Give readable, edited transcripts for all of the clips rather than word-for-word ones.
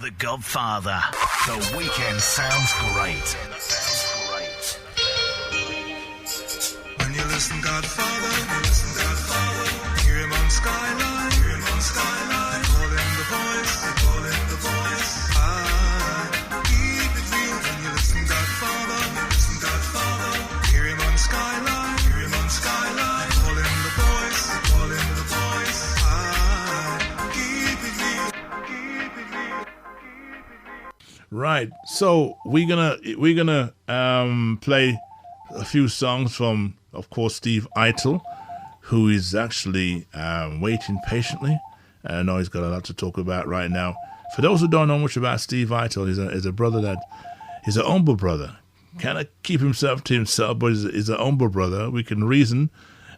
The Godfather. The weekend sounds great. When you listen Godfather, hear him on Skyline, call him the voice, keep it real. When you listen Godfather, hear him on Skyline, call him the voice, keep it real. Right, so we're gonna play a few songs from, of course, Steve Eitel, who is actually waiting patiently. I know he's got a lot to talk about right now. For those who don't know much about Steve Eitel, he's a brother he's a humble brother. Kind of keep himself to himself, but he's a humble brother. We can reason.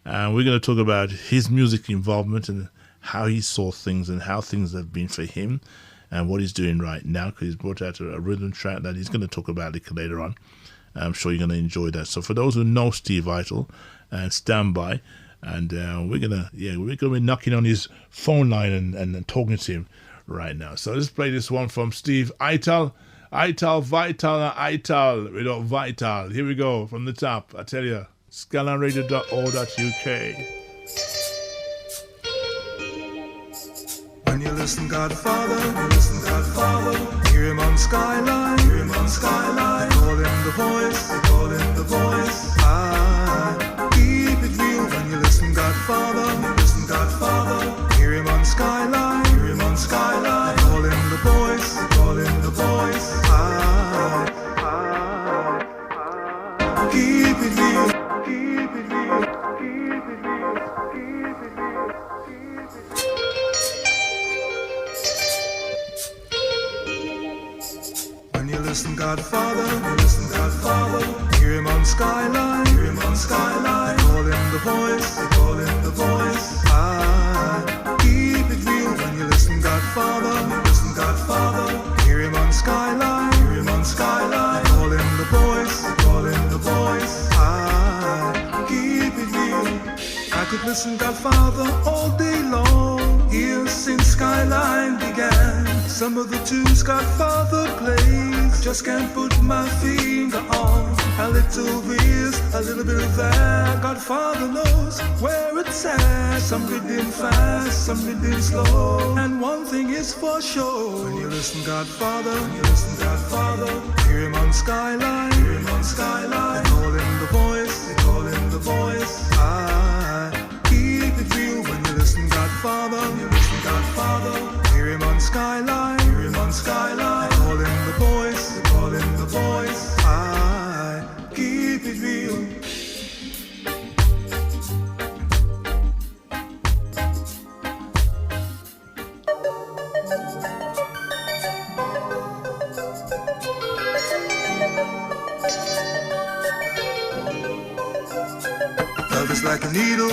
We're going to talk about his music involvement and how he saw things and how things have been for him and what he's doing right now, because he's brought out a rhythm track that he's going to talk about later on. I'm sure you're going to enjoy that. So for those who know Steve Eitel, stand by, and we're gonna be knocking on his phone line and talking to him right now. So let's play this one from Steve Eitel. Eitel, without Vital. Here we go from the top. I tell you, skylineradio.org.uk. When you listen Godfather, hear him on Skyline, call him the voice, keep it real. When you listen Godfather, hear him on Skyline, call him the voice, keep it real. When you listen Godfather, hear him on Skyline, call him the voice, keep it real. When you listen Godfather, hear him on Skyline, call him the voice, keep it real. I could listen Godfather all day long, here since Skyline began. Some of the tunes Godfather plays, just can't put my finger on. A little this, a little bit of that. Godfather knows where it's at. Some rhythm fast, some rhythm slow. And one thing is for sure, when you listen Godfather, hear him on Skyline, call him the voice, keep it real. When you listen Godfather, hear him on Skyline, call him the voice, keep it real. Love is like a needle.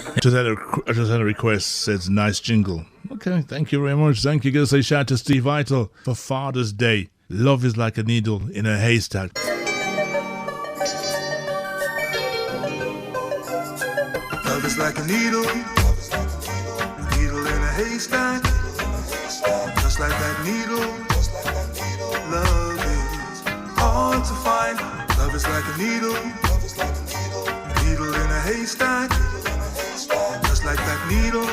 I just had a request. Says nice jingle. Okay, thank you very much. Thank you. Gonna say shout out to Steve Eitel for Father's Day. Love is like a needle in a haystack. Love is like a needle in a haystack. Just like that needle, love is hard to find. Love is like a needle in a haystack. Just like that needle,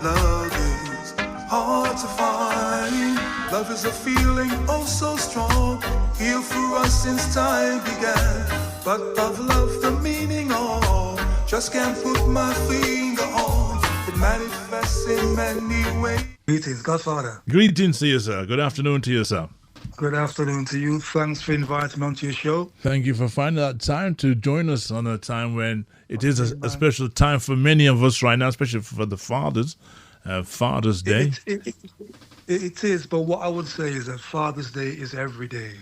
love is hard to find. Love is a feeling oh so strong, here for us since time began. But of love the meaning all, just can't put my finger on. It manifests in many ways. Greetings, Godfather. Greetings to you, sir. Good afternoon to you, sir. Good afternoon to you. Thanks for inviting me onto your show. Thank you for finding that time to join us on a time when it is a special time for many of us right now, especially for the fathers. Father's Day. It is, but what I would say is that Father's Day is every day.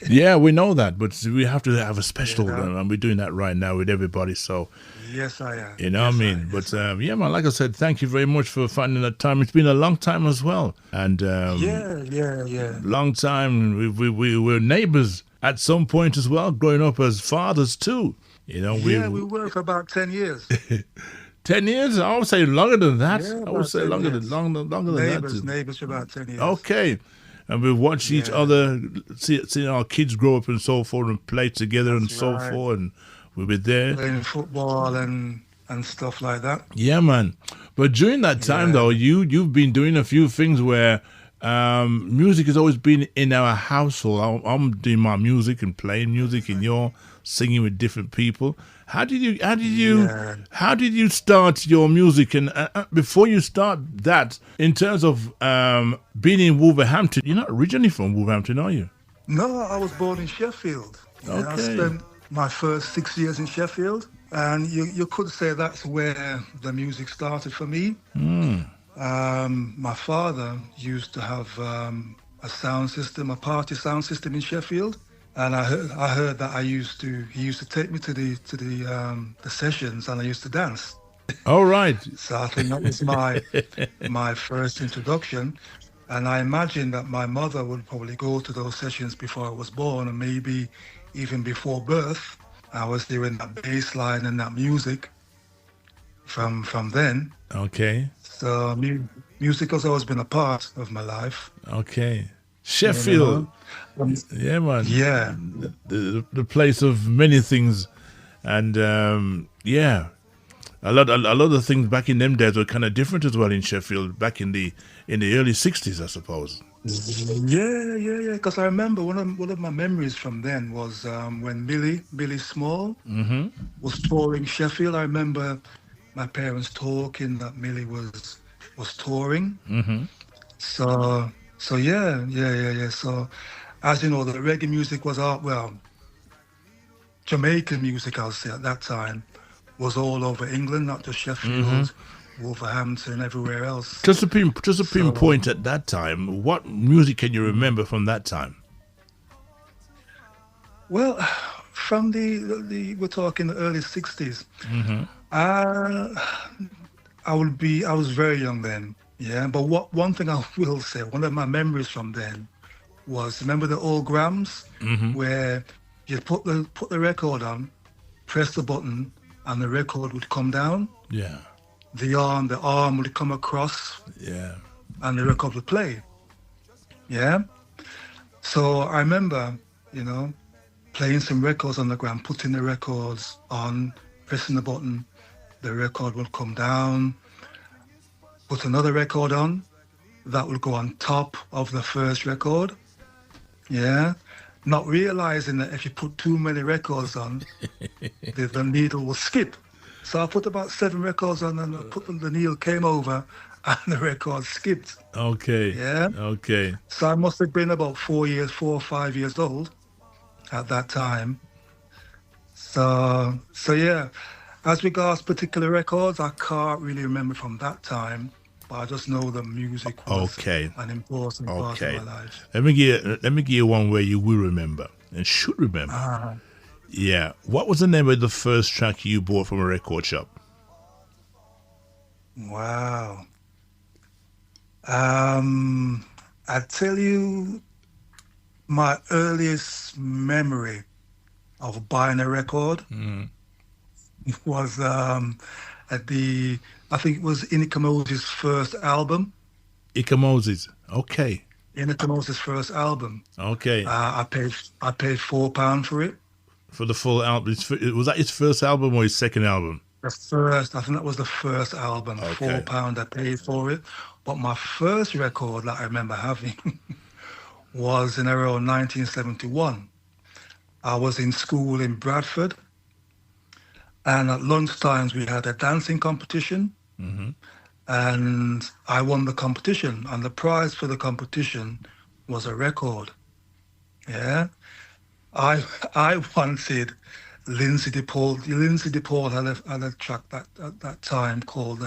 Yeah, we know that, but we have to have a special, and we're doing that right now with everybody. So, yes, I am. You know what I mean? But yeah, man, like I said, thank you very much for finding that time. It's been a long time as well, and yeah, long time. We were neighbors at some point as well, growing up as fathers too. You know, we were for about 10 years. 10 years? I would say longer than that. Yeah, I would about say 10 longer than years. longer than that. Neighbors for about 10 years. Okay. And we watch each Yeah. other, see our kids grow up and so forth, and play together and That's so right. forth, and we'll be there. Playing football and stuff like that. Yeah, man. But during that time, Yeah. though, you've been doing a few things where music has always been in our household. I'm doing my music and playing music, and you're singing with different people. How did you start your music? And before you start that, in terms of being in Wolverhampton, you're not originally from Wolverhampton, are you? No, I was born in Sheffield. Yeah, I Okay. spent my first 6 years in Sheffield, and you could say that's where the music started for me. My father used to have a sound system, a party sound system in Sheffield, and I heard that he used to take me to the sessions, and I used to dance. All right. So I think that was my first introduction. And I imagine that my mother would probably go to those sessions before I was born, and maybe even before birth. I was hearing that bass line and that music from then. Okay. So music has always been a part of my life. Okay. Sheffield. Yeah, man. Yeah. The place of many things, and yeah, a lot of things back in them days were kind of different as well in Sheffield back in the early '60s, I suppose. Yeah. Because I remember one of my memories from then was when Billy Small was touring Sheffield. I remember my parents talking that Millie was touring. So yeah. So as you know, the reggae music was out. Well, Jamaican music, I'll say at that time, was all over England, not just Sheffield, Wolverhampton, everywhere else. Just a pinpoint at that time. What music can you remember from that time? Well, from the we're talking the early '60s. I was very young then. Yeah, but one thing I will say, one of my memories from then was, remember the old grams where you put the record on, press the button, and the record would come down. Yeah. The arm would come across. Yeah. And the record would play. Yeah. So I remember, playing some records on the ground, putting the records on, pressing the button, the record would come down, put another record on, that would go on top of the first record. Yeah. Not realizing that if you put too many records on, the needle will skip. So I put about 7 records on, and the needle came over and the record skipped. Okay. Yeah. Okay. So I must have been about 4 or 5 years old at that time. So yeah. As regards particular records, I can't really remember from that time, but I just know the music was an important part of my life. Let me give you one where you will remember and should remember. Yeah. What was the name of the first track you bought from a record shop? Wow. I tell you, my earliest memory of buying a record was I think it was Inika Moses' first album. Ika Moses. Okay. Inika Moses' first album. Okay. I paid £4 for it. For the full album. Was that his first album or his second album? I think that was the first album. Okay. £4 I paid for it. But my first record that I remember having was in around 1971. I was in school in Bradford, and at lunchtimes we had a dancing competition, and I won the competition, and the prize for the competition was a record. Yeah, I wanted Lindsay DePaul. Lindsay DePaul had a track at that time called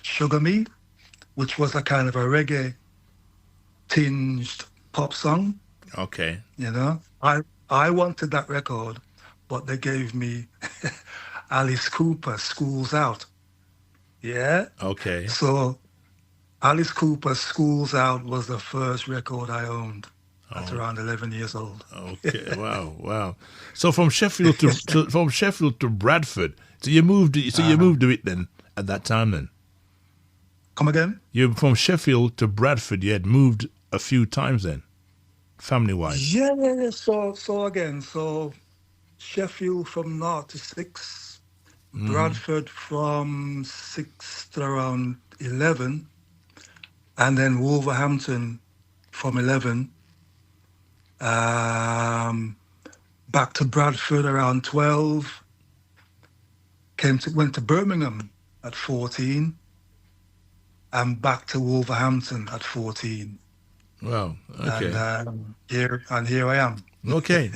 "Sugar Me," which was a kind of a reggae tinged pop song. Okay. I wanted that record, but they gave me Alice Cooper, "School's Out." Yeah. Okay. So Alice Cooper, "School's Out" was the first record I owned at around 11 years old. Okay. Wow. So from Sheffield to Bradford. So you moved to it then at that time then? Come again? You're from Sheffield to Bradford. You had moved a few times then, family-wise. Yeah, so Sheffield from 0 to 6, Bradford from 6 to around 11, and then Wolverhampton from 11, back to Bradford around 12, went to Birmingham at 14, and back to Wolverhampton at 14. Wow. Okay. And here I am. Okay.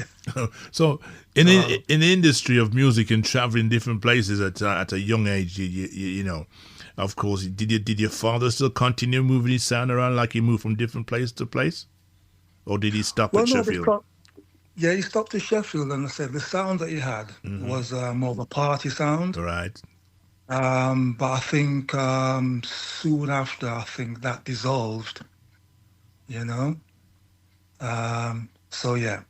So in the industry of music and traveling different places at a young age, you know, of course, did your father still continue moving his sound around, like he moved from different place to place, or did he stop at Sheffield? He stopped at Sheffield, and I said the sound that he had was more of a party sound. Right. But I think soon after, I think that dissolved. You know. So yeah.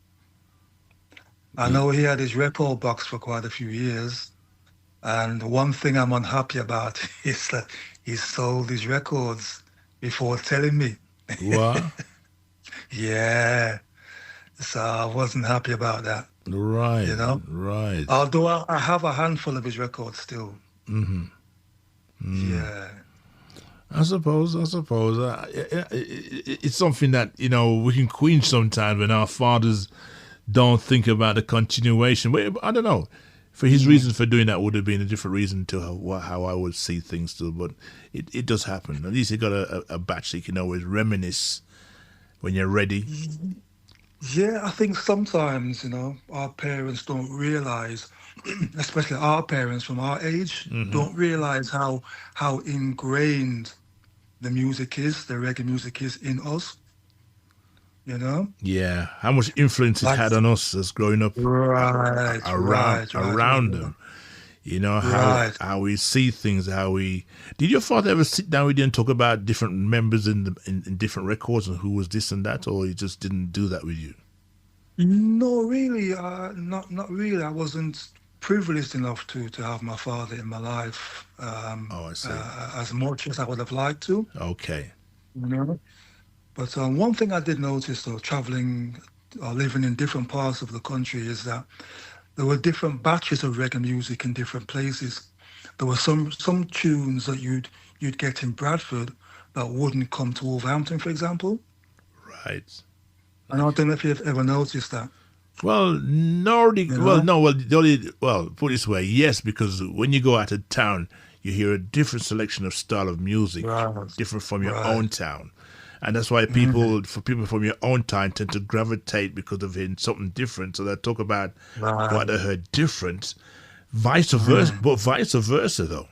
I know he had his record box for quite a few years, and one thing I'm unhappy about is that he sold his records before telling me. What? Yeah. So I wasn't happy about that. Right. You know? Right. Although I have a handful of his records still. Yeah. I suppose it's something that, you know, we can cringe sometimes when our fathers don't think about the continuation. But I don't know. For his reasons for doing that would have been a different reason to how I would see things too. But it does happen. At least you got a batch that you can always reminisce when you're ready. Yeah, I think sometimes, you know, our parents don't realize, especially our parents from our age, don't realize how ingrained the music is, the reggae music is in us. You know? Yeah, how much influence it had on us as growing up around them. You know, how we see things, how we... Did your father ever sit down with you and talk about different members in different records and who was this and that, or he just didn't do that with you? No, really, not really. I wasn't privileged enough to have my father in my life I see. as much as I would have liked to. Okay. You know? But one thing I did notice, though, traveling or living in different parts of the country, is that there were different batches of reggae music in different places. There were some tunes that you'd get in Bradford that wouldn't come to Wolverhampton, for example. Right. And I don't know if you've ever noticed that. Well, put it this way, yes, because when you go out of town, you hear a different selection of style of music, different from your own town. And that's why people from your own town tend to gravitate because of hearing something different. So they talk about what they heard different, vice versa, but vice versa though.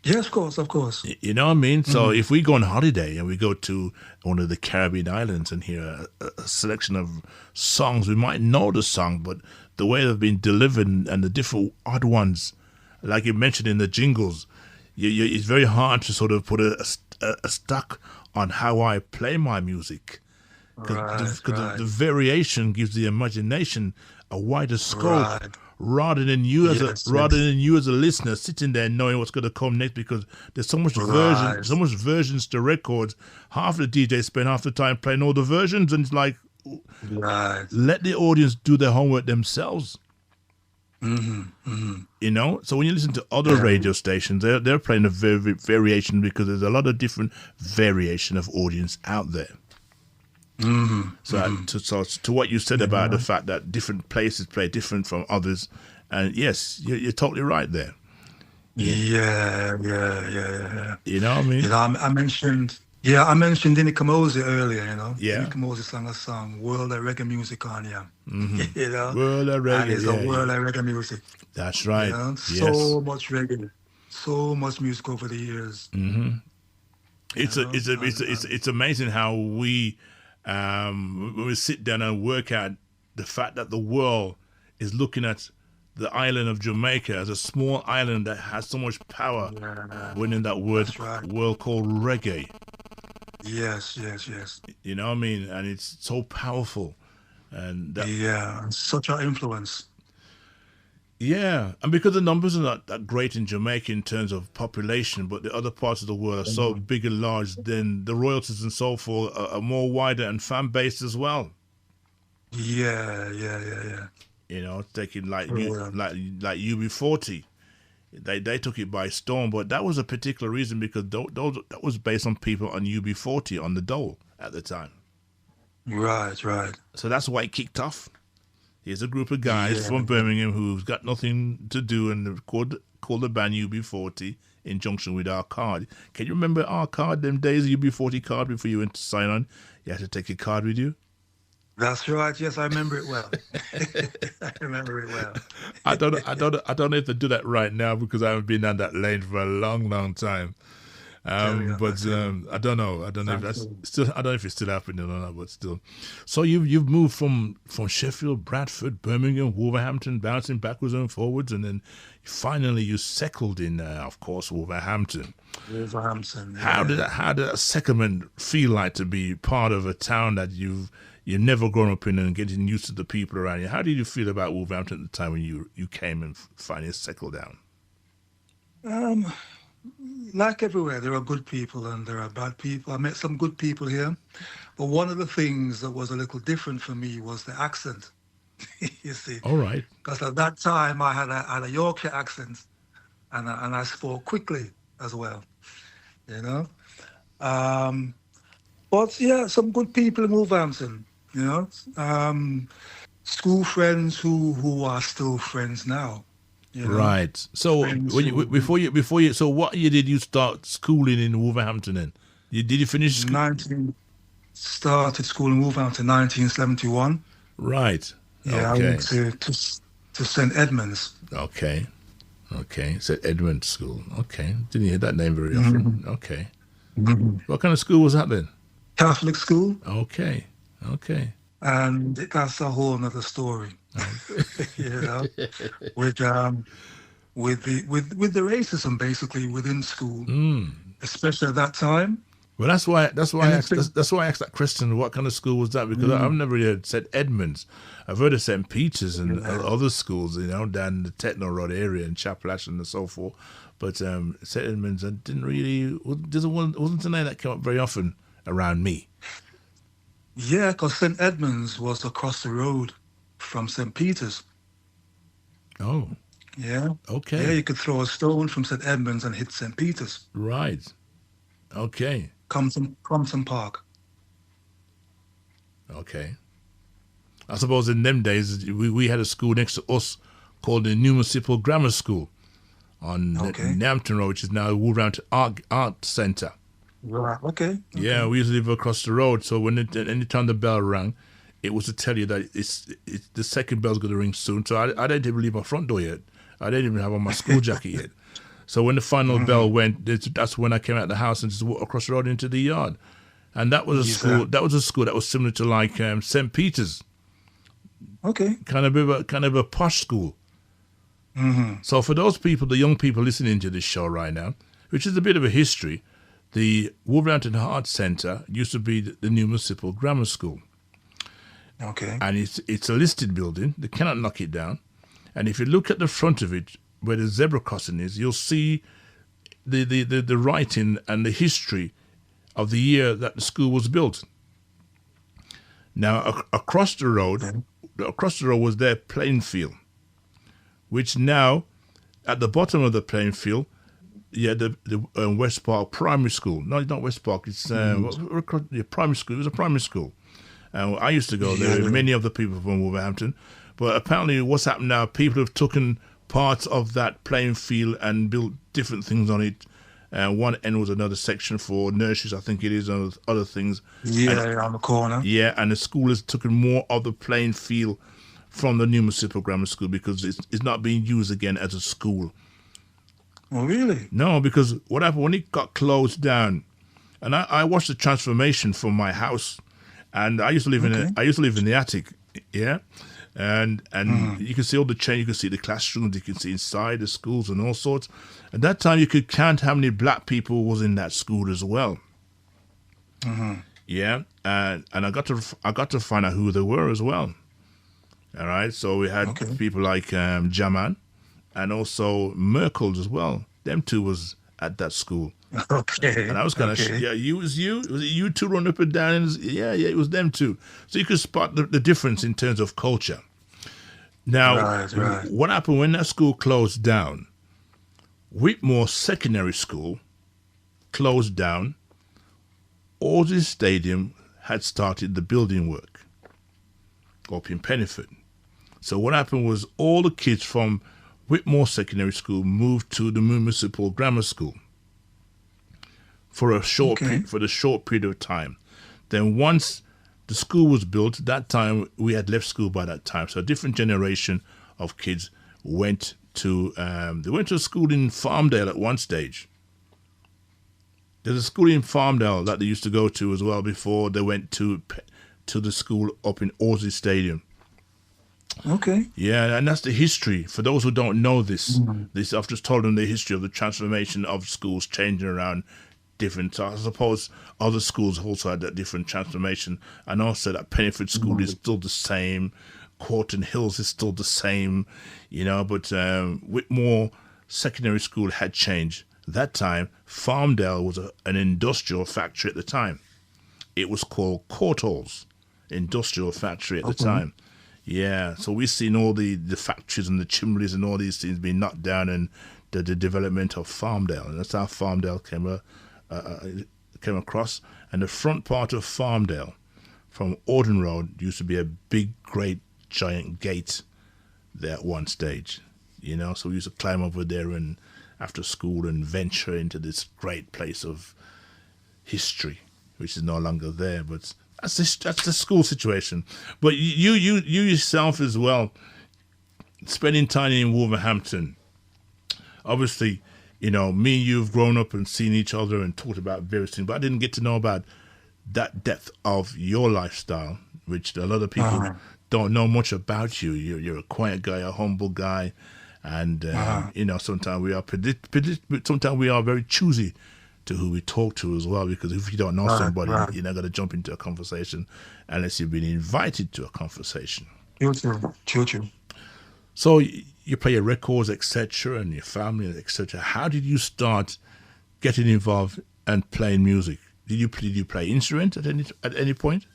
Yes, of course. You know what I mean? So if we go on holiday and we go to one of the Caribbean islands and hear a selection of songs, we might know the song, but the way they've been delivered and the different odd ones, like you mentioned in the jingles, it's very hard to sort of put a stuck on how I play my music. Because the variation gives the imagination a wider scope. Rather than you as a listener sitting there knowing what's going to come next, because there's so much versions to records. Half the DJs spend half the time playing all the versions, and it's like, let the audience do their homework themselves. You know, so when you listen to other radio stations, they're playing a variation because there's a lot of different variation of audience out there. So to what you said about the fact that different places play different from others, and yes, you're totally right there. Yeah. You know what I mean? You know, I mentioned Dinny Kamosi earlier. You know, yeah. Dinny Kamosi sang a song, "World of Reggae Music" on you know, World of Reggae, and it's a world of reggae music. That's right. You know? So much reggae, so much music over the years. It's amazing how we. When we sit down and work out the fact that the world is looking at the island of Jamaica as a small island that has so much power, winning that world called reggae. Yes. You know what I mean? And it's so powerful. And such an influence. Yeah, and because the numbers are not that great in Jamaica in terms of population, but the other parts of the world are so big and large, then the royalties and so forth are more wider and fan based as well. Yeah. You know, taking like Yeah. like UB40, they took it by storm, but that was a particular reason because those that was based on people on UB40 on the dole at the time. Right. So that's why it kicked off. Here's a group of guys Yeah. from Birmingham who've got nothing to do and they've called the band UB40 in junction with our card. Can you remember our card, them days, UB40 card before you went to sign on? You had to take your card with you. That's right. Yes, I remember it well. I remember it well. I don't know if they do that right now because I haven't been down that lane for a long time. But I don't know. I don't know if that's still. I don't know if it's still happening or not. But still, so you've moved from Sheffield, Bradford, Birmingham, Wolverhampton, bouncing backwards and forwards, and then finally you settled in, of course, Wolverhampton. Wolverhampton. Yeah. How did that settlement feel like to be part of a town that you've never grown up in and getting used to the people around you? How did you feel about Wolverhampton at the time when you came and finally settled down? Like everywhere, there are good people and there are bad people. I met some good people here, but one of the things that was a little different for me was the accent. You see, All right. because at that time I had a Yorkshire accent, and I spoke quickly as well. You know, but yeah, some good people in Wolverhampton. You know, school friends who are still friends now. You know? Right. So Friends when you, who- before you, so what year did you start schooling in Wolverhampton? Then did you finish school? 19 started school in Wolverhampton 1971. Right. Yeah, I Okay. went to St Edmunds. Okay. St. Edmund School. Okay. Didn't hear that name very often. Okay. What kind of school was that then? Catholic school, Okay. and that's a whole nother story. You know, with the racism basically within school, especially at that time. Well, that's why I asked, Anything- that's why I asked that question. What kind of school was that? Because I've never really heard St. Edmunds. I've heard of St. Peter's and other schools, you know, down in the Techno Road area and Chapel Ashton and so forth. But St. Edmunds, I didn't really. Wasn't a name that came up very often around me. Yeah, because St Edmunds was across the road from St Peter's. Oh, Yeah. okay. Yeah, you could throw a stone from St Edmunds and hit St Peter's. Right. Okay. Compton Park. Okay. I suppose in them days we had a school next to us called the Municipal Grammar School on Okay. Nampton Road, which is now Wolverhampton Art Centre. Right. Okay. Yeah, we used to live across the road, so anytime the bell rang, it was to tell you that it's the second bell's going to ring soon. So I didn't even leave my front door yet. I didn't even have on my school jacket yet. So when the final bell went, that's when I came out of the house and just walked across the road into the yard. And that was a school. That was a school that was similar to like St. Peter's, Okay. kind of a posh school. So for those people, the young people listening to this show right now, which is a bit of a history, the Wolverhampton Arts Centre used to be the Municipal Grammar School. Okay. And it's a listed building. They cannot knock it down. And if you look at the front of it, where the zebra crossing is, you'll see the writing and the history of the year that the school was built. Now, across the road was their playing field, which now, at the bottom of the playing field, the West Park Primary School. No, it's not West Park. It's primary school. It was a primary school. I used to go there. Many of the people from Wolverhampton. But apparently what's happened now, people have taken parts of that playing field and built different things on it. One end was another section for nurseries, I think it is, and other things. Yeah, on the corner. Yeah, and the school has taken more of the playing field from the Municipal Grammar School because it's not being used again as a school. Oh, really? No, because what happened when it got closed down, and I watched the transformation from my house, and I used to live in the attic, yeah, and you can see all the change. You can see the classrooms, you can see inside the schools and all sorts. At that time, you could count how many black people was in that school as well. Yeah, and I got to find out who they were as well. All right, so we had people like Jaman, and also Merkel's as well. Them two was at that school. Okay. And I was kind of, Okay. yeah, was it you two running up and down? And yeah, it was them two. So you could spot the difference in terms of culture. Now, Right. what happened when that school closed down? Whitmore Secondary School closed down. Aussie Stadium had started the building work up in Pennyford. So what happened was all the kids from Whitmore Secondary School moved to the Municipal Grammar School for a short period of time. Then once the school was built, that time we had left school by that time. So a different generation of kids went to a school in Farmdale at one stage. There's a school in Farmdale that they used to go to as well before they went to the school up in Aussie Stadium. Okay. Yeah, and that's the history. For those who don't know this, I've just told them the history of the transformation of schools changing around different. So I suppose other schools also had that different transformation, and also that Pennyford School is still the same, Corton Hills is still the same, but Whitmore Secondary School had changed. That time, Farmdale was an industrial factory at the time. It was called Courtaulds Industrial Factory at the time. Yeah, so we've seen all the factories and the chimneys and all these things being knocked down, and the development of Farmdale. And that's how Farmdale came across. And the front part of Farmdale, from Auden Road, used to be a big, great, giant gate there at one stage. So we used to climb over there and after school and venture into this great place of history, which is no longer there. But that's the school situation. But you yourself as well, spending time in Wolverhampton. Obviously, me and you've grown up and seen each other and talked about various things, but I didn't get to know about that depth of your lifestyle, which a lot of people don't know much about you. You're a quiet guy, a humble guy, and sometimes we are very choosy to who we talk to as well, because if you don't know somebody, you're not going to jump into a conversation unless you've been invited to a conversation. True. So you play your records, etc., and your family, etc. How did you start getting involved and playing music? Did you play instrument at any point?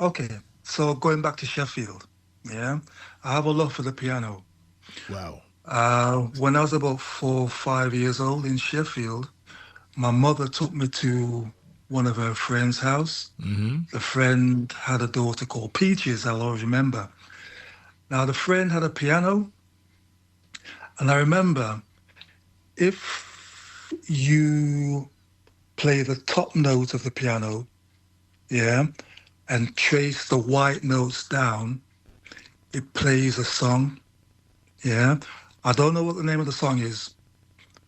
Okay. So going back to Sheffield, I have a love for the piano. Wow. When I was about 4 or 5 years old in Sheffield, my mother took me to one of her friend's house. The friend had a daughter called Peaches, I'll always remember. Now, the friend had a piano, and I remember if you play the top note of the piano, and trace the white notes down, it plays a song, I don't know what the name of the song is.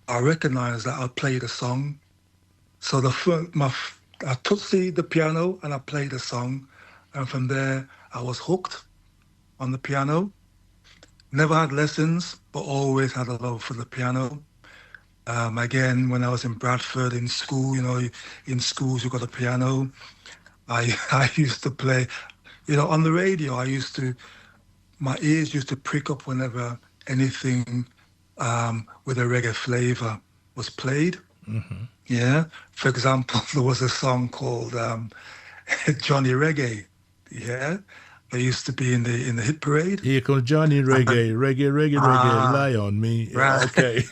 I recognize that I played a song. So I took the piano and I played a song, and from there I was hooked on the piano. Never had lessons, but always had a love for the piano. Again, when I was in Bradford in school, in schools you got a piano. I used to play, on the radio. My ears used to prick up whenever anything with a reggae flavor was played. Yeah. For example, there was a song called Johnny Reggae. Yeah. They used to be in the hit parade. Here comes Johnny Reggae, reggae, lie on me. Right. Okay.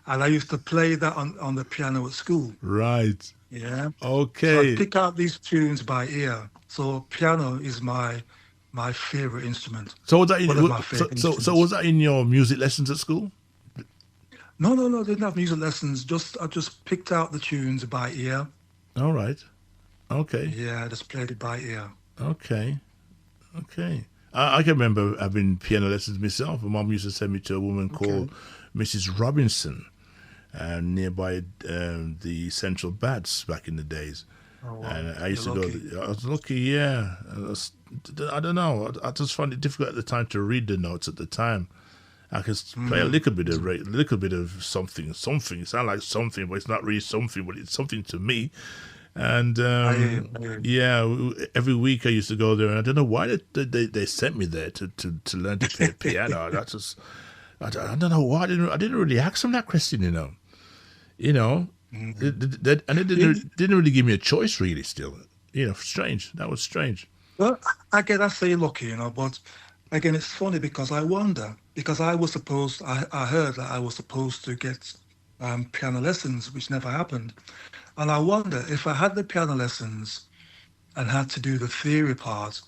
And I used to play that on the piano at school. Right. Yeah. Okay. So I pick out these tunes by ear. So piano is my favorite instrument. So was that so was that in your music lessons at school? No, I didn't have music lessons. I just picked out the tunes by ear. All right. Okay. Yeah, I just played it by ear. Okay. I can remember having piano lessons myself. My mom used to send me to a woman called Mrs. Robinson, nearby the Central Bats back in the days. Oh, wow. And I used to go. I was lucky, yeah. I don't know. I just found it difficult at the time to read the notes at the time. I could play a little bit of something. It sounds like something, but it's not really something. But it's something to me. And every week I used to go there, and I don't know why they sent me there to learn to play piano. That's just I don't know why I didn't really ask them that question, you know. And they didn't really give me a choice, really. Still, strange. That was strange. Well, again, I say lucky, but again, it's funny because I wonder, because I heard that I was supposed to get piano lessons, which never happened. And I wonder if I had the piano lessons and had to do the theory part,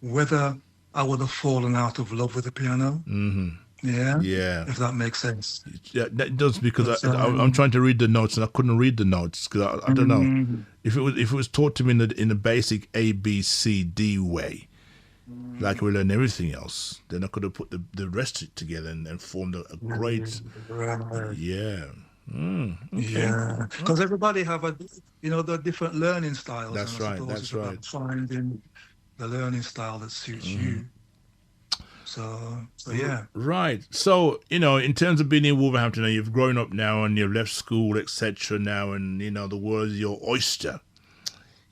whether I would have fallen out of love with the piano. Mm-hmm. Yeah. If that makes sense. Yeah, that does, because I'm trying to read the notes and I couldn't read the notes because I don't know if it was taught to me in a basic A B C D way, like we learn everything else. Then I could have put the rest together and formed a great. Yeah. Okay. Yeah, because everybody have the different learning styles. That's right. That's right. Finding the learning style that suits you. So yeah. Right. So, in terms of being in Wolverhampton, you've grown up now and you've left school, etc. now, and, the world is your oyster.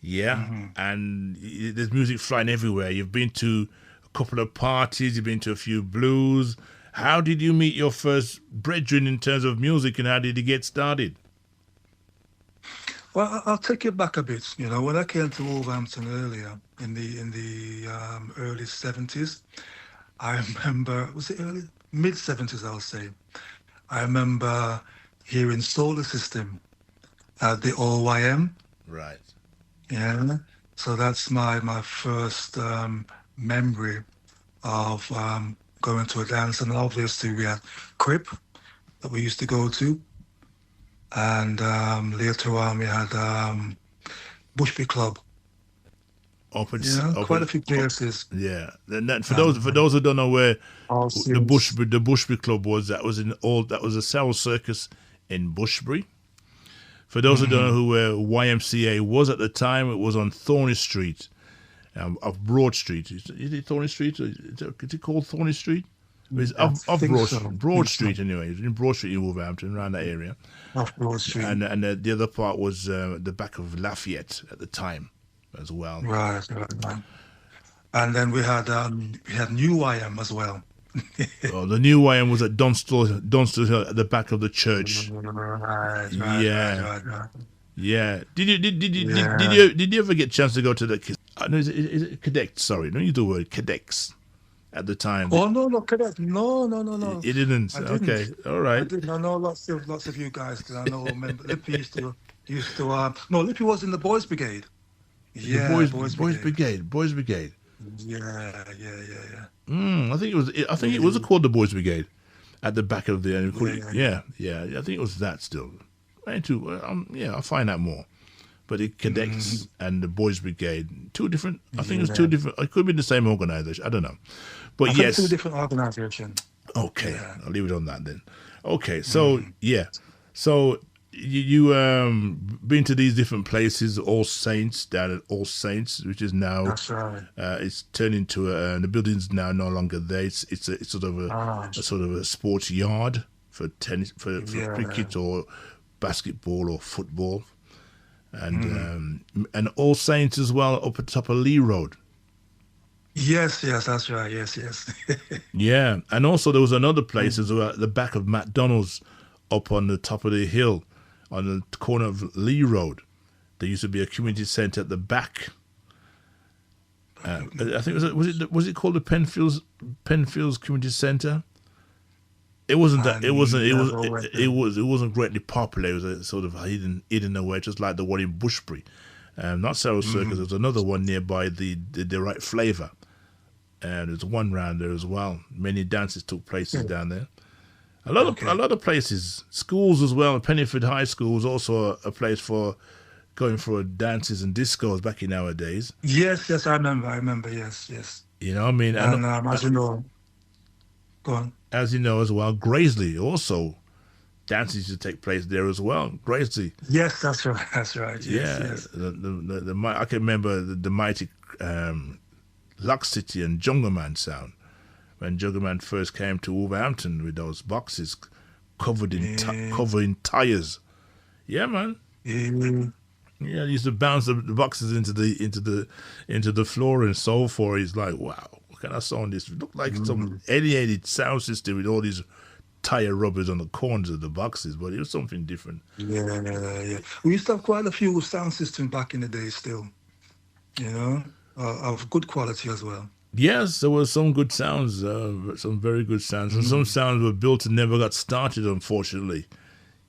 Yeah. Mm-hmm. And there's music flying everywhere. You've been to a couple of parties, you've been to a few blues. How did you meet your first brethren in terms of music, and how did you get started? Well, I'll take it back a bit. When I came to Wolverhampton earlier in the early 70s, I remember, was it early? Mid-70s, I'll say. I remember hearing Solar System at the OYM. Right. Yeah. So that's my first memory of going to a dance. And obviously we had Crip that we used to go to. And later on we had Bushby Club. Quite a few places. Yeah. And for those who don't know where the Bushby Club was, that was a Soul Circus in Bushbury. For those who don't know where YMCA was at the time, it was on Thorney Street, off Broad Street. Is it Thorney Street? Is it called Thorney Street? It's off Broad Street anyway. It's in Broad Street in Wolverhampton, around that area. Off Broad Street. And the other part was the back of Lafayette at the time as well. Right. And then we had New YM as well. The New YM was at Dunstall Hill at the back of the church. Right. Yeah. Did you ever get a chance to go to the? Is it Cadex? Sorry, don't use the word Cadex. At the time. Oh no, Cadex. No. It didn't. Okay, all right. I didn't. I know lots of you guys. Cause I know. Remember, Lippy used to. No, Lippy was in the Boys Brigade. Yeah, Boys Brigade. Yeah. I think it was called the Boys Brigade, at the back of the. Yeah. I think it was that still. I'll find out more. But the Cadets and the Boys Brigade, two different. I think it was two different. It could be the same organization. I don't know. But yes, two different organizations. Okay, yeah. I'll leave it on that then. Okay, so so you been to these different places, All Saints, down at All Saints, which is now it's turned into the building's now no longer there. It's sort of a sports yard for tennis, for cricket or basketball or football, and All Saints as well up at the top of Lee Road. Yes, that's right. Yes. Yeah, and also there was another place as well at the back of McDonald's, up on the top of the hill, on the corner of Lee Road. There used to be a community centre at the back. I think was it called the Penfields Community Centre? It wasn't that. It wasn't greatly popular. It was a sort of hidden away, just like the one in Bushbury. Not Sarah Circus. There was another one nearby the right flavour. And there's one round there as well. Many dances took places down there. A lot of places, schools as well. Pennyford High School was also a place for going for dances and discos back in our days. Yes, I remember. Yes. You know, I mean, and as you know, go on. As you know as well, Graiseley also dances used to take place there as well. Graiseley. Yes, that's right. Yes. I can remember the mighty Lock City and Jungle Man sound when Jungle Man first came to Wolverhampton with those boxes covered in tires. Yeah, man. Yeah, he used to bounce the boxes into the floor and so forth. He's like, wow, what kind of sound this? It looked like some alienated sound system with all these tire rubbers on the corners of the boxes, but it was something different. Yeah. We used to have quite a few sound systems back in the day still, you know, of good quality as well. Yes, there were some good sounds, some very good sounds, and some sounds were built and never got started, unfortunately.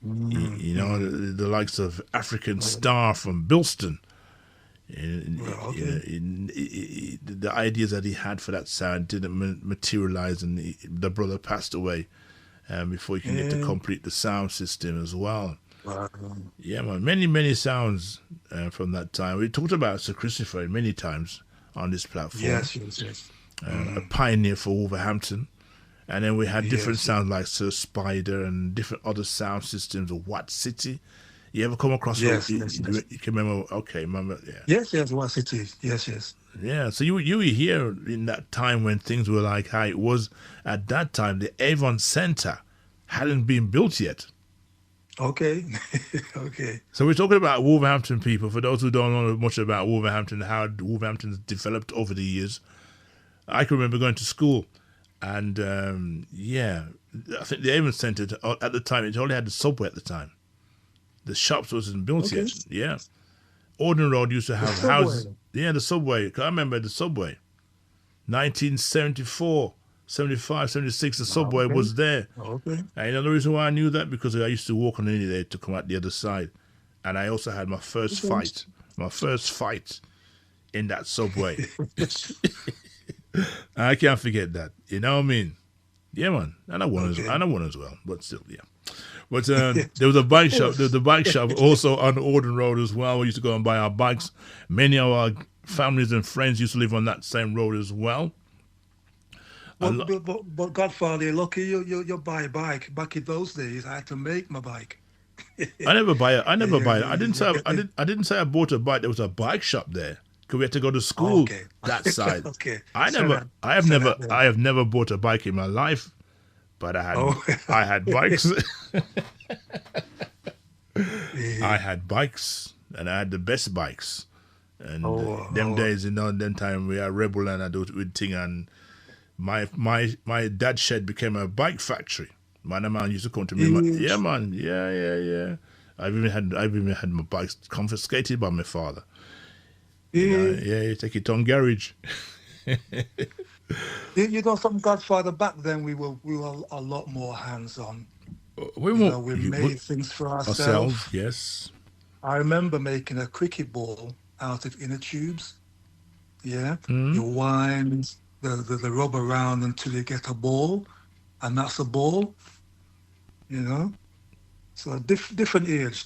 You know, the likes of African Star from Bilston. The ideas that he had for that sound didn't materialize, and the brother passed away before he can get to complete the sound system as well. Yeah, man, many sounds from that time. We talked about Sir Christopher many times on this platform. Yes. A pioneer for Wolverhampton. And then we had different sounds like Sir Spider and different other sound systems of Watt City. You ever come across? You can remember? Okay, remember? Yeah. Yes, Watt City. Yes. Yeah. So you were here in that time when things were like how it was at that time. The Avon Centre hadn't been built yet. Okay. So we're talking about Wolverhampton, people. For those who don't know much about Wolverhampton, how Wolverhampton's developed over the years. I can remember going to school. And, I think the Avon Centre, at the time, it only had the subway at the time. The shops wasn't built yet. Yeah. Auden Road used to have houses. Yeah, the subway. I remember the subway. 1974, 75, 76, the subway was there. Okay. And you know the reason why I knew that? Because I used to walk on any day to come out the other side. And I also had my first fight in that subway. I can't forget that. You know what I mean? Yeah, man. And I won as well. But still, yeah. But there was a bike shop. There was a bike shop also on Auden Road as well. We used to go and buy our bikes. Many of our families and friends used to live on that same road as well. But Godfather, you're lucky you buy a bike. Back in those days, I had to make my bike. I never buy it. I didn't say I bought a bike. There was a bike shop there. Because we had to go to school that side. I have never bought a bike in my life, but I had bikes. I had bikes, and I had the best bikes. And them days, them time we are rebel and I do with thing, and my dad's shed became a bike factory. My man used to come to me. Yeah. I've even had my bikes confiscated by my father. You take it on garage. You know, some Godfather, back then we were a lot more hands-on. We made things for ourselves. Yes. I remember making a cricket ball out of inner tubes. Yeah. You wind the rubber around until you get a ball, and that's a ball. You know. So different age.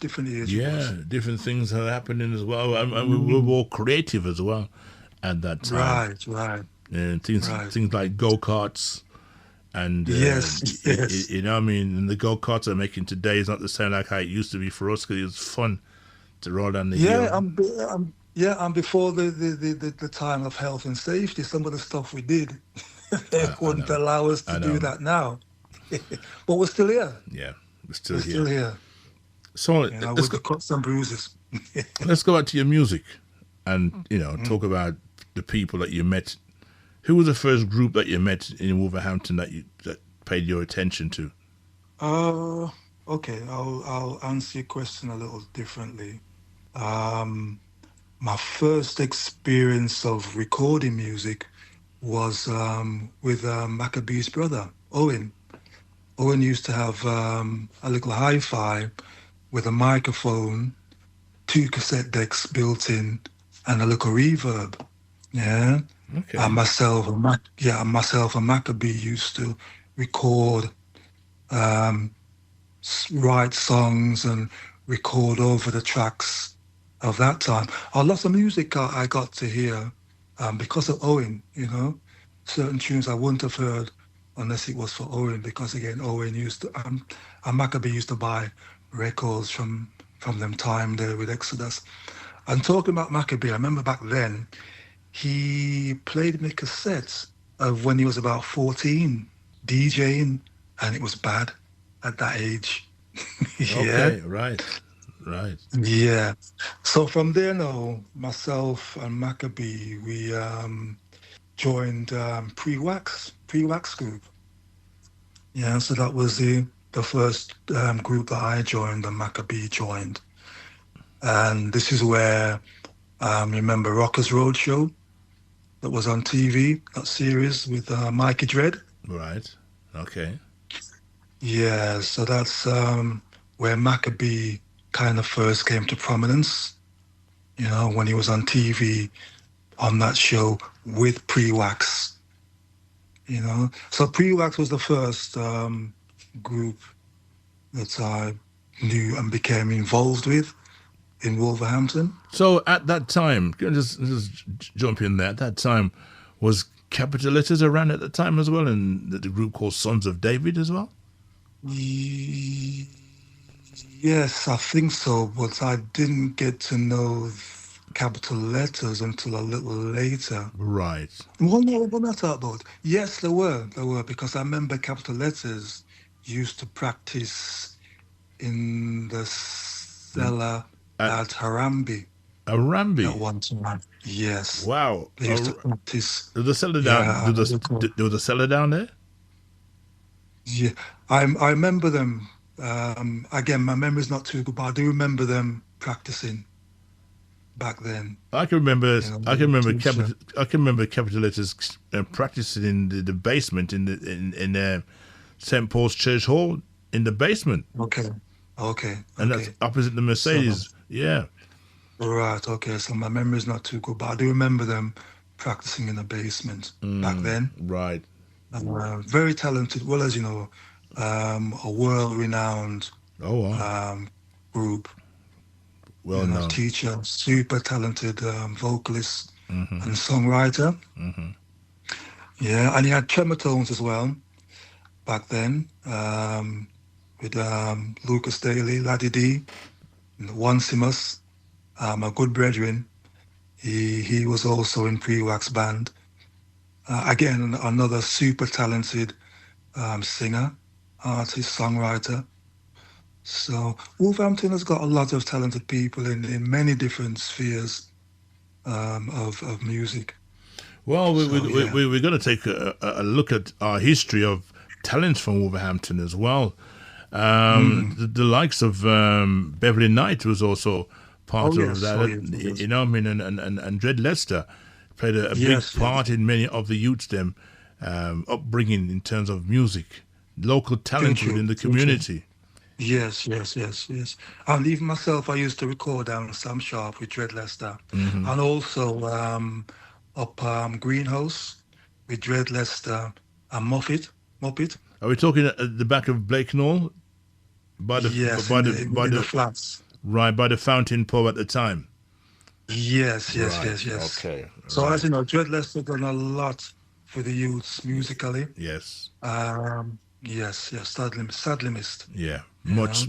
Yeah, different things are happening as well, and we were more creative as well at that time. Right. And things like go-karts, and yes. You know what I mean. And the go-karts are making today is not the same like how it used to be for us, because it was fun to roll down the hill. And before the time of health and safety, some of the stuff we did, they wouldn't allow us to do that now. But we're still here. Yeah. We're still here. So let's go cut some bruises. Let's go back to your music, and talk about the people that you met. Who was the first group that you met in Wolverhampton that paid your attention to? Okay. I'll answer your question a little differently. My first experience of recording music was with Maccabee's brother, Owen. Owen used to have a little hi-fi with a microphone, 2 cassette decks built in, and a little reverb. Yeah. Okay. And myself and Maccabee used to record, write songs and record over the tracks of that time. Lots of music I got to hear because of Owen. Certain tunes I wouldn't have heard unless it was for Owen, because again, Owen used to, and Maccabee used to buy records from them time there with Exodus. And talking about Maccabee, I remember back then, he played me cassettes of when he was about 14, DJing, and it was bad at that age. Okay, right. Right. Yeah. So from there, no, myself and Maccabee, we joined pre-wax group. Yeah, so that was the first group that I joined and Maccabee joined. And this is where remember Rockers Roadshow that was on TV, that series with Mikey Dread. Right. Okay. Yeah, so that's where Maccabee kind of first came to prominence, when he was on TV on that show with Pre-Wax, So Pre-Wax was the first group that I knew and became involved with in Wolverhampton. So at that time, can I just jump in there. At that time, was Capital Letters around at the time as well, and the group called Sons of David as well? Yes, I think so, but I didn't get to know Capital Letters until a little later. Right. Well, no, what am I talking about? Yes, there were, because I remember Capital Letters used to practice in the cellar At at Harambe Arambi. at one time. Yes, Wow. they used to practice. Did the cellar down? Yeah, There was a cellar down there? yeah. I remember them. Again, my memory's not too good, but I do remember them practicing back then. I can remember. I can remember teacher. Capital Letters practicing in the basement in St Paul's Church Hall in the basement, Okay, and that's opposite the Mercedes. Yeah. Right, okay. So my memory's not too good, but I do remember them practicing in the basement back then. Right. Very talented, well as a world-renowned Oh, wow. group. Well known. Teacher, super talented vocalist and songwriter. Yeah, and he had tremor as well back then with Lucas Daly, Laddie D, and Onesimus, my good brethren. He was also in Pre-Wax Band. Again, another super talented singer, artist, songwriter. So Wolverhampton has got a lot of talented people in many different spheres of music. Well, we're going to take a look at our history of talents from Wolverhampton as well. The likes of Beverly Knight was also part of that. Yes. You know, I mean, and Dred Lester played a big part in many of the youths' upbringing in terms of music, local talent within the community. Yes. And even myself, I used to record down Sam Sharp with Dred Lester, and also up Greenhouse with Dred Lester and Muppet. Are we talking at the back of Blake Knoll? By the flats. Right, by the fountain pub at the time. Yes. Okay. So as you know, Dred Lester done a lot for the youths musically. Yes. Yes, sadly missed. Yeah, much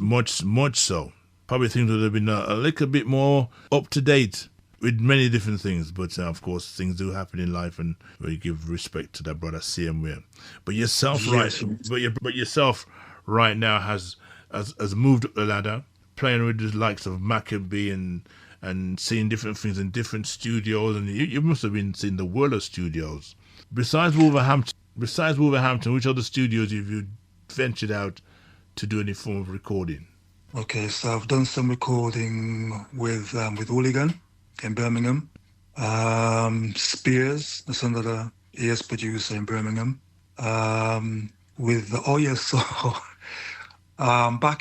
so. Probably things would have been a little bit more up to date with many different things, but of course things do happen in life, and we give respect to that brother same way. But yourself, yourself right now has moved up the ladder, playing with the likes of Maccabee and seeing different things in different studios, and you must have been seeing the world of studios. Besides Wolverhampton, which other studios have you ventured out to do any form of recording? Okay, so I've done some recording with Hooligan in Birmingham. Spears, that's another ES producer in Birmingham. Back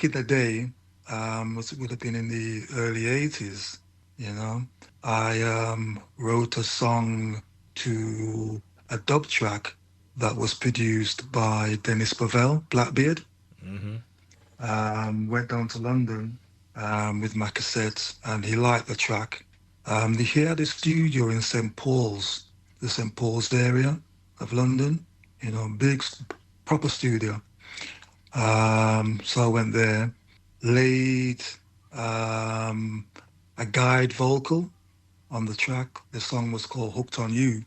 in the day, it would have been in the early 80s, I wrote a song to a dub track that was produced by Dennis Pavel, Blackbeard. Went down to London with my cassette, and he liked the track. He had a studio in St Paul's, the St Paul's area of London, big, proper studio. So I went there, laid a guide vocal on the track. The song was called Hooked on You.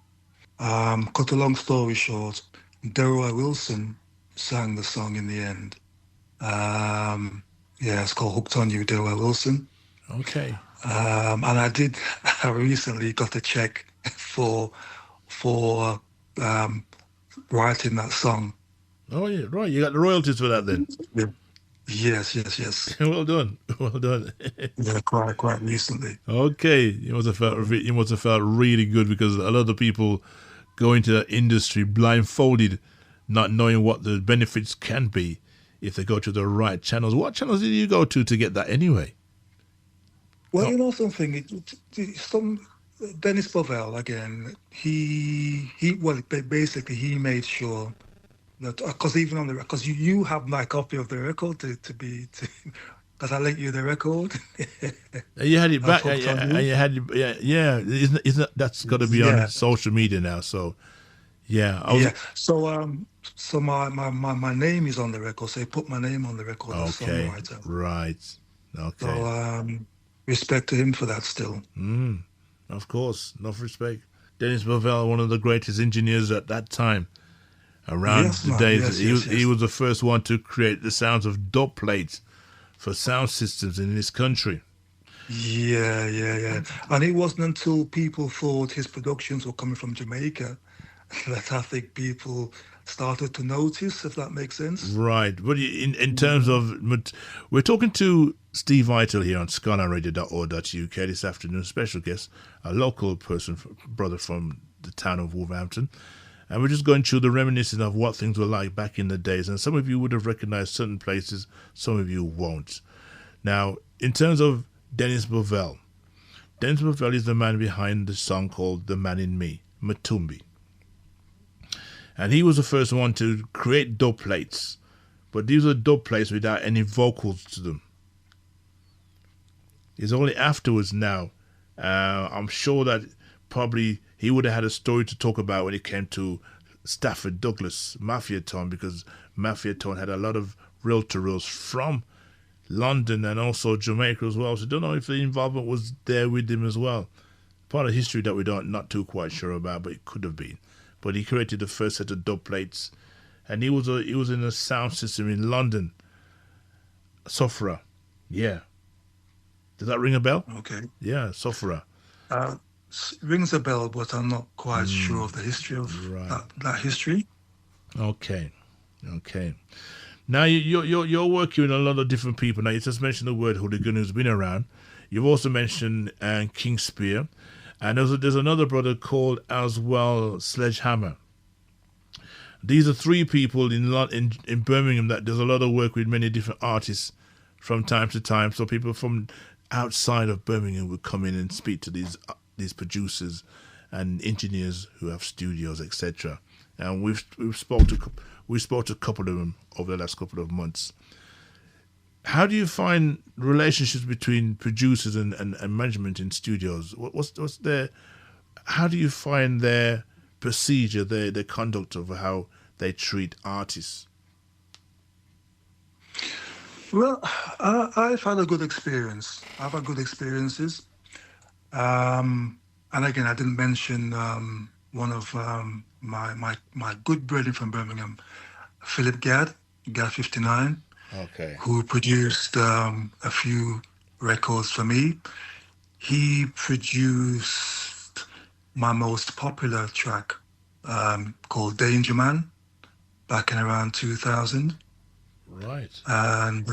Cut a long story short, Delroy Wilson sang the song in the end. It's called Hooked on You, Delroy Wilson. Okay. And I recently got a check for writing that song. Oh yeah, right. You got the royalties for that then. Yeah. Yes. Well done. Well done. Yeah, quite recently. Okay. You must have felt really good because a lot of people go into that industry blindfolded, not knowing what the benefits can be if they go to the right channels. What channels did you go to get that anyway? Well, Oh, you know something. Some Dennis Bovell again. Basically he made sure that because even on the because you have my copy of the record to be to because I linked you the record. and you had it I back. put it on you. And you had it, yeah. Isn't that's got to be on Yeah, social media now? So yeah, I was yeah. So my name is on the record. So he put my name on the record as okay. songwriter. Right. So Okay. respect to him for that still. Of course, enough respect. Dennis Bovell, one of the greatest engineers at that time, around Yes, the man. days. Yes, He yes. was the first one to create the sounds of dub plates for sound systems in this country. Yeah. And it wasn't until people thought his productions were coming from Jamaica that I think people started to notice, if that makes sense. Right. But in terms Mhm. of, we're talking to Steve Vital here on skylineradio.org.uk this afternoon, special guest, a local person, brother from the town of Wolverhampton. And we're just going through the reminiscing of what things were like back in the days. And some of you would have recognized certain places, some of you won't. Now, in terms of Dennis Bovell, Dennis Bovell is the man behind the song called The Man in Me, Matumbi. And he was the first one to create dub plates. But these were dub plates without any vocals to them. It's only afterwards now. I'm sure that probably he would have had a story to talk about when it came to Stafford Douglas, Mafia Tone, because Mafia Tone had a lot of real-to-reals from London and also Jamaica as well. So I don't know if the involvement was there with him as well. Part of history that we don't not too quite sure about, but it could have been. But he created the first set of dub plates, and he was in a sound system in London, Sofra. Yeah, does that ring a bell? Okay. Yeah, Sofra. Rings a bell, but I'm not quite sure of the history of Right. that history. Okay. Okay. Now you're working with a lot of different people. Now you just mentioned the word hooligan who's been around. You've also mentioned King Spear, and there's another brother called as well Sledgehammer. These are three people in Birmingham that does a lot of work with many different artists from time to time. So people from outside of Birmingham would come in and speak to these producers and engineers who have studios, etc. And we spoke to a couple of them over the last couple of months. How do you find relationships between producers and management in studios? What's their how do you find their procedure, their conduct of how they treat artists? Well, I've had a good experience. I've had good experiences. And again, I didn't mention one of my good brethren from Birmingham, Philip Gad 59, Okay. who produced a few records for me. He produced my most popular track called Danger Man back in around 2000. Right. And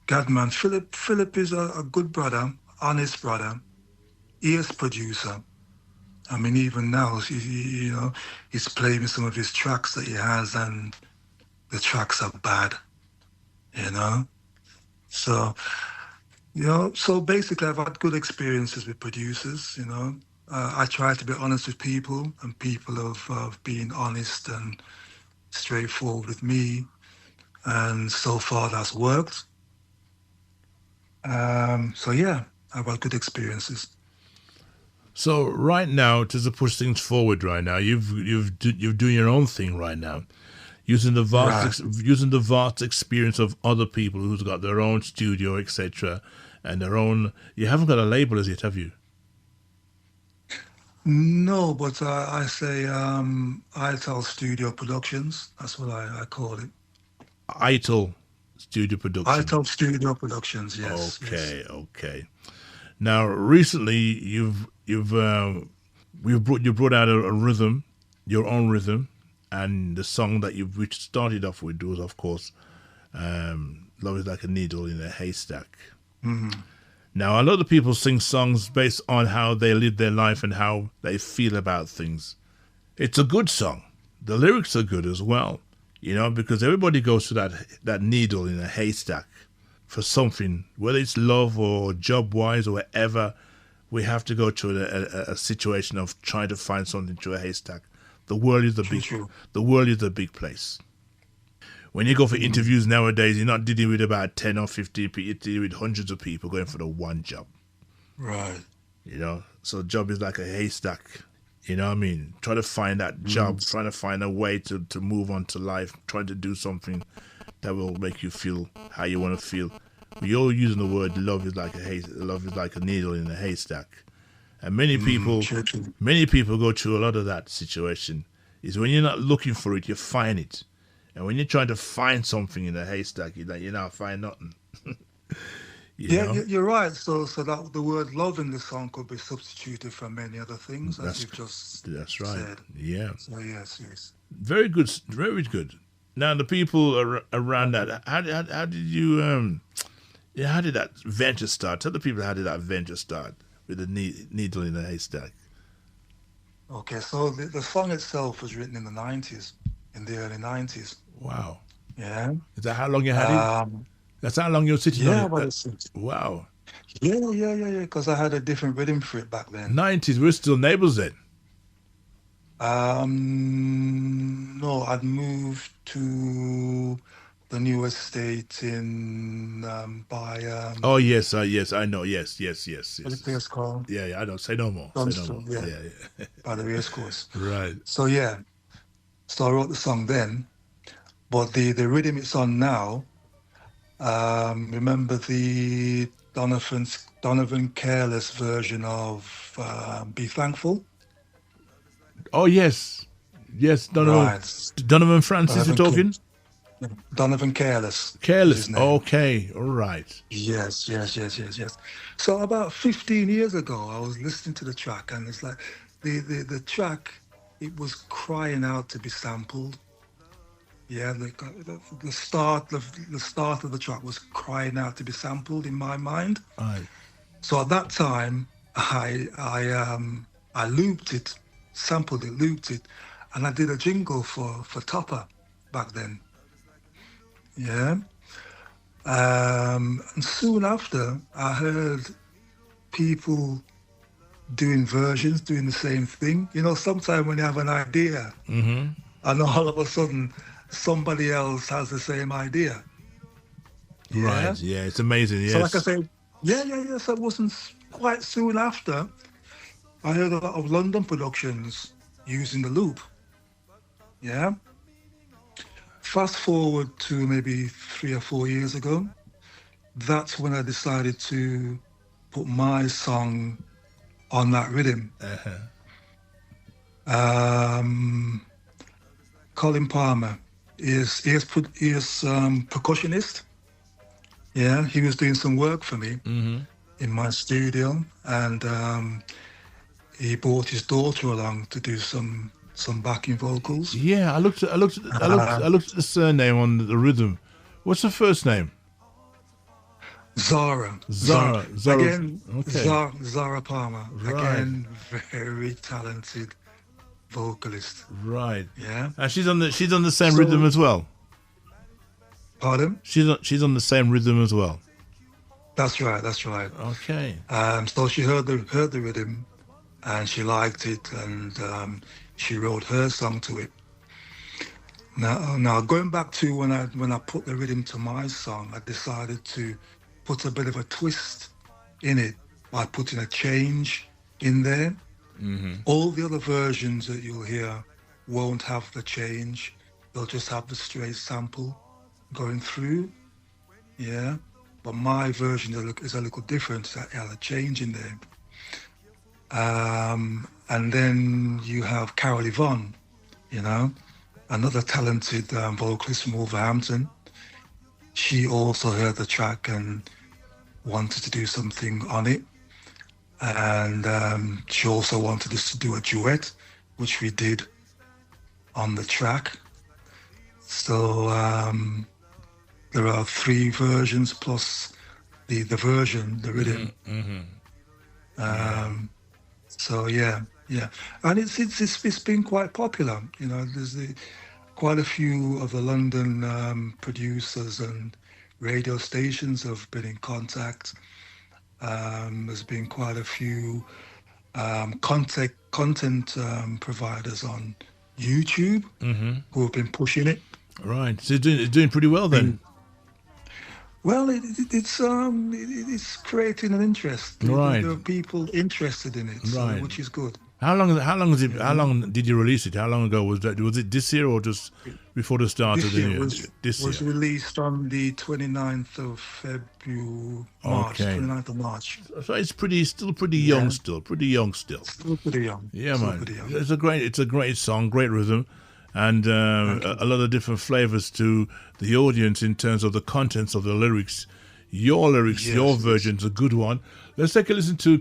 Gadman, Philip is a good brother, honest brother. He is producer. I mean, even now, he's playing some of his tracks that he has, and the tracks are bad, you know. So, so basically, I've had good experiences with producers. I try to be honest with people, and people have been honest and straightforward with me, and so far that's worked. So yeah, I've had good experiences. So right now, just to push things forward, right now, you're doing your own thing right now, using the Right. vast experience of other people who's got their own studio, etc., and their own. You haven't got a label as yet, have you? No, but I say ltal Studio Productions. That's what I call it. Ital Studio production. ltal Studio Productions. Yes. Yes. Okay. Now, recently you brought out a rhythm, your own rhythm, and the song that which started off with was, of course, "Love Is Like a Needle in a Haystack." Mm-hmm. Now, a lot of people sing songs based on how they live their life and how they feel about things. It's a good song. The lyrics are good as well, because everybody goes to that needle in a haystack for something, whether it's love or job-wise or whatever. We have to go to a situation of trying to find something through a haystack. The world is a big place. When you go for interviews nowadays, you're not dealing with about 10 or 15 people, you're dealing with hundreds of people going for the one job. Right. So job is like a haystack. You know what I mean? Try to find that job, trying to find a way to move on to life, trying to do something that will make you feel how you want to feel. We're all using the word love is like a needle in a haystack. And many people go through a lot of that situation. Is when you're not looking for it, you find it. And when you're trying to find something in a haystack, you're not find nothing. You're right. So that the word love in the song could be substituted for many other things, as you've just right. said. Yeah. So yes. Very good. Very good. Now the people around that. How did you how did that venture start? Tell the people, how did that venture start with the needle in a haystack? Okay, so the song itself was written in the 90s, in the early 90s. Wow. Yeah. Is that how long you had it? That's how long you were sitting on it? Wow. Yeah, because I had a different rhythm for it back then. 90s, we're still neighbors then? No, I'd moved to the new estate in by oh yes, I know. Yes. What's the place called? Yeah, I don't say no more. Yeah. By the race course. Right. So I wrote the song then, but the rhythm it's on now. Remember the Donovan Careless version of "Be Thankful"? Oh yes, Donovan. Right. Donovan Francis, you're talking? Donovan Careless. Okay, all right. Yes. So about 15 years ago, I was listening to the track, and it's like the track, it was crying out to be sampled. Yeah, the start of the track was crying out to be sampled in my mind. Right. So at that time, I looped it, sampled it, looped it, and I did a jingle for Topper back then. Yeah. And soon after, I heard people doing versions, doing the same thing. Sometimes when you have an idea, and all of a sudden somebody else has the same idea. Yeah? Right, yeah, it's amazing, yes. So like I say, so it wasn't quite soon after, I heard a lot of London productions using the loop. Yeah? Fast forward to maybe 3 or 4 years ago, that's when I decided to put my song on that rhythm. Colin Palmer is percussionist. Yeah, he was doing some work for me in my studio, and he brought his daughter along to do some backing vocals. Yeah, I looked at the surname on the rhythm. What's the first name? Zara. Again, okay. Zara Palmer. Right. Again, very talented vocalist. Right. Yeah. And she's on the same rhythm as well. Pardon? She's on the same rhythm as well. That's right. Okay. So she heard the rhythm, and she liked it, and she wrote her song to it. Now going back to when I put the rhythm to my song, I decided to put a bit of a twist in it by putting a change in there. All the other versions that you'll hear won't have the change. They'll just have the straight sample going through. Yeah. But my version is a little different. It has a change in there. And then you have Carol Yvonne, another talented vocalist from Wolverhampton. she also heard the track and wanted to do something on it. And she also wanted us to do a duet, which we did on the track. So there are 3 versions plus the version, the rhythm. So yeah, and it's been quite popular. You know, there's quite a few of the London producers and radio stations have been in contact. There's been quite a few content providers on YouTube who have been pushing it. Right. So it's doing pretty well then. Well, it's creating an interest. Right. There are people interested in it, so, which is good. How long did you release it? How long ago was that? Was it this year or just before the start of the year? This year was released on the 29th of February, March. Okay. 29th of March. So it's still pretty young still. Still pretty young. Yeah, still man. Pretty young. It's a great song, great rhythm, and a lot of different flavors to the audience in terms of the contents of the lyrics. Your lyrics, your version's a good one. Let's take a listen to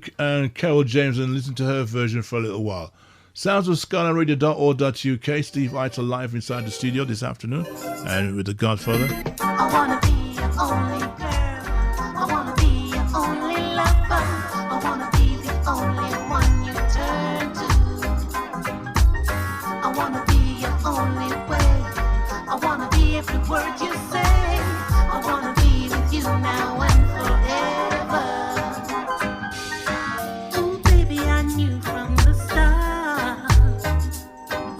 Carol James and listen to her version for a little while. Sounds of ScarletRadio.org.uk. Steve Eitel live inside the studio this afternoon and with the Godfather. I wanna be your only girl. I wanna be your only lover. I wanna be the only one you turn to. I wanna be your only way. I wanna be every word you say. I wanna be with you now and forever. Oh, baby, I knew from the start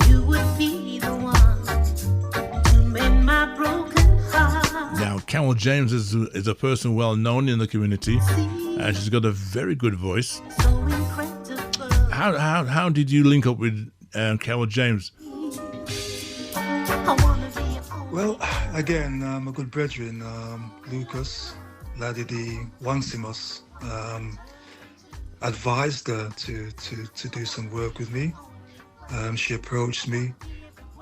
you would be the one to mend my broken heart. Now, Carol James is a person well known in the community, and she's got a very good voice. So incredible. How did you link up with Carol James? I wanna be your only. Well, again, a good brethren, Lucas, Laddie D, Onesimus, advised her to do some work with me. She approached me,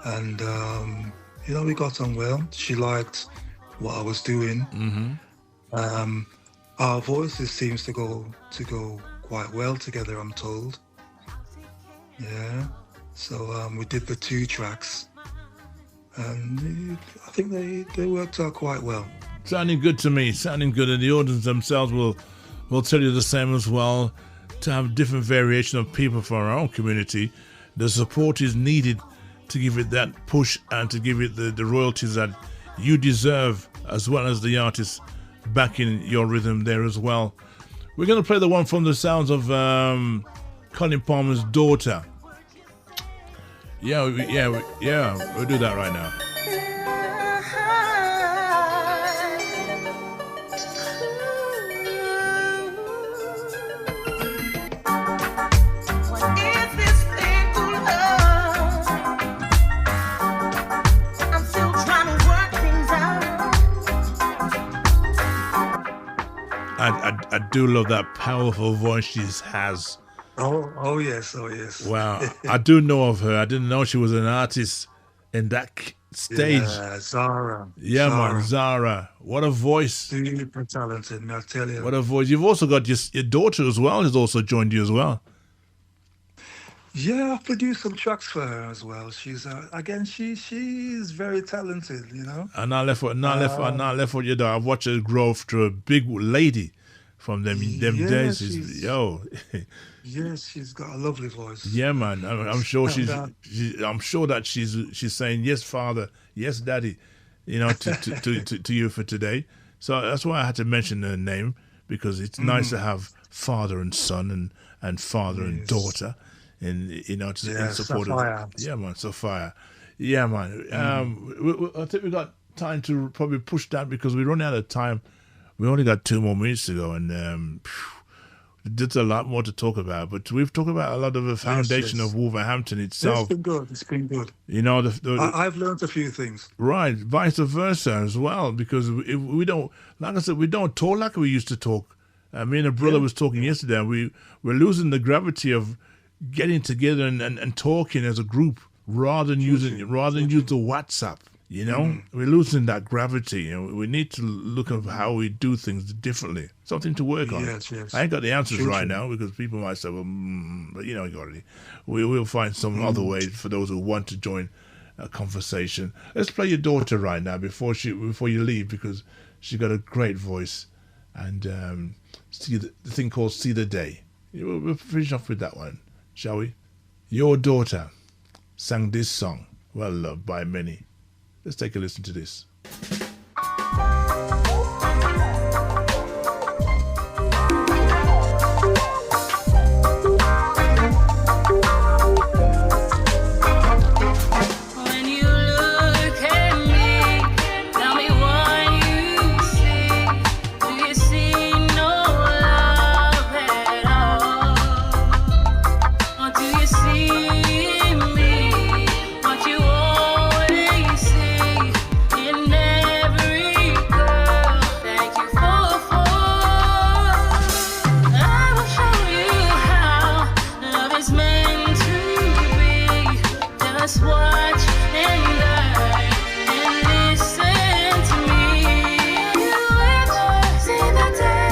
and we got on well. She liked what I was doing. Our voices seems to go quite well together, I'm told. Yeah. So we did the 2 tracks, and I think they worked out quite well. Sounding good to me, sounding good, and the audience themselves will tell you the same as well. To have different variation of people from our own community, the support is needed to give it that push and to give it the royalties that you deserve, as well as the artists backing your rhythm there as well. We're going to play the one from the sounds of Colin Palmer's Daughter. We'll do that right now. What is this thing called love? I'm still trying to work things out. I do love that powerful voice she has. Oh yes. Wow. I do know of her. I didn't know she was an artist in that stage. Yeah, Zara. Yeah, man, Zara. What a voice. Super talented, man, I tell you. What a voice. You've also got your daughter as well, has also joined you as well. Yeah, I've produced some tracks for her as well. She's again, she's very talented, you know. And not left with your daughter. I've watched her grow to a big lady from them days. Yes, she's got a lovely voice. Yeah, man. I'm sure I'm sure that she's saying yes, Father, yes, Daddy, to you for today. So that's why I had to mention her name, because it's nice to have father and son and father and daughter, and in support of. Yeah, man. Sophia. Yeah, man. I think we got time to probably push that because we run out of time. We only got 2 more minutes to go, and there's a lot more to talk about. But we've talked about a lot of the foundation of Wolverhampton itself. It's been good. You know, I've learned a few things. Right, vice versa as well, because if we don't, like I said, we don't talk like we used to talk. Me and a brother was talking yesterday, and we're losing the gravity of getting together and talking as a group rather than use the WhatsApp. You know, we're losing that gravity, and we need to look at how we do things differently. Something to work on. Yes, yes. I ain't got the answers True, right true. now because people might say, well, but you know, we will find some other way for those who want to join a conversation. Let's play your daughter right now before you leave, because she got a great voice, and see the thing called "See the Day." We'll finish off with that one, shall we? Your daughter sang this song, well loved by many. Let's take a listen to this. When you look at me, tell me what you see. Do you see no love at all? Or do you see me, what you always see in every girl that you fall for? I will show you how love is meant to be. Just watch and learn and listen to me. You ever see the day?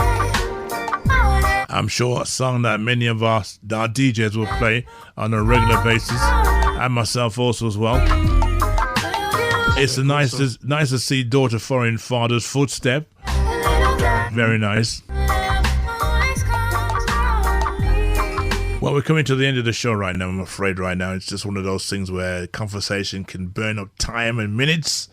I'm sure a song that many of our DJs will play on a regular basis, and myself also as well. It's nice to see daughter following father's footstep. Very nice. Well, we're coming to the end of the show right now, I'm afraid right now. It's just one of those things where conversation can burn up time and minutes.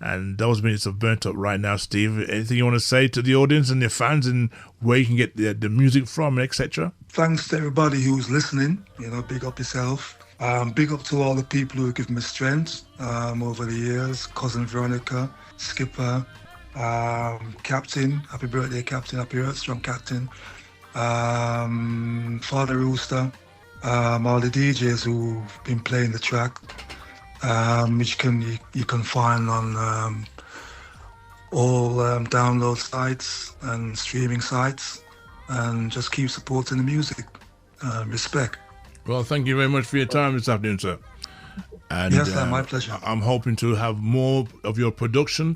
And those minutes have burnt up right now, Steve. Anything you want to say to the audience and your fans, and where you can get the music from, etc.? Thanks to everybody who's listening. You know, big up yourself. Big up to all the people who give me strength over the years. Cousin Veronica, Skipper, Captain. Happy birthday, Captain. Happy Earth Strong, Captain. Father Rooster. All the DJs who've been playing the track. Which you can find on all download sites and streaming sites, and just keep supporting the music. Respect. Well, thank you very much for your time this afternoon, sir. And, Yes, my pleasure. I'm hoping to have more of your production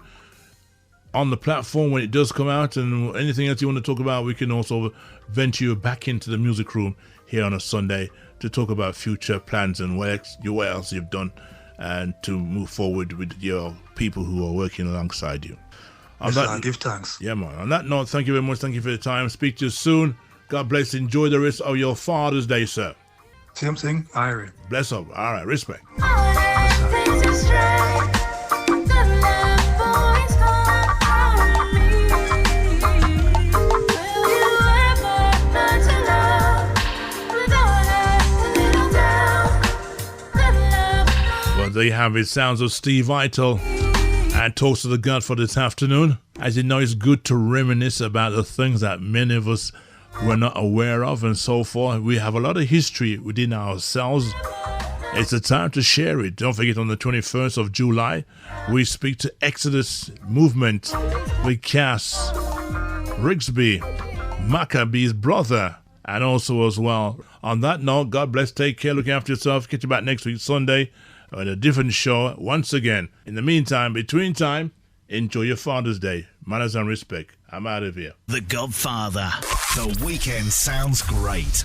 on the platform when it does come out, and anything else you want to talk about, we can also venture you back into the music room here on a Sunday to talk about future plans and what else you've done, and to move forward with your people who are working alongside you. Yes, I give thanks. Yeah, man. On that note, thank you very much. Thank you for your time. Speak to you soon. God bless. Enjoy the rest of your Father's Day, sir. Same thing, Irie. Bless up. All right. Respect. Well, there you have it. Sounds of Steve Eitel and talks to the Godfather this afternoon. As you know, it's good to reminisce about the things that many of us were not aware of and so forth. We have a lot of history within ourselves. It's the time to share it. Don't forget, on the 21st of July, we speak to Exodus Movement with Cass Rigsby, Maccabee's brother, and also as well. On that note, God bless, take care, look after yourself. Catch you back next week, Sunday, on a different show once again. In the meantime, between time, enjoy your Father's Day. Manners and respect. I'm out of here. The Godfather. The weekend sounds great.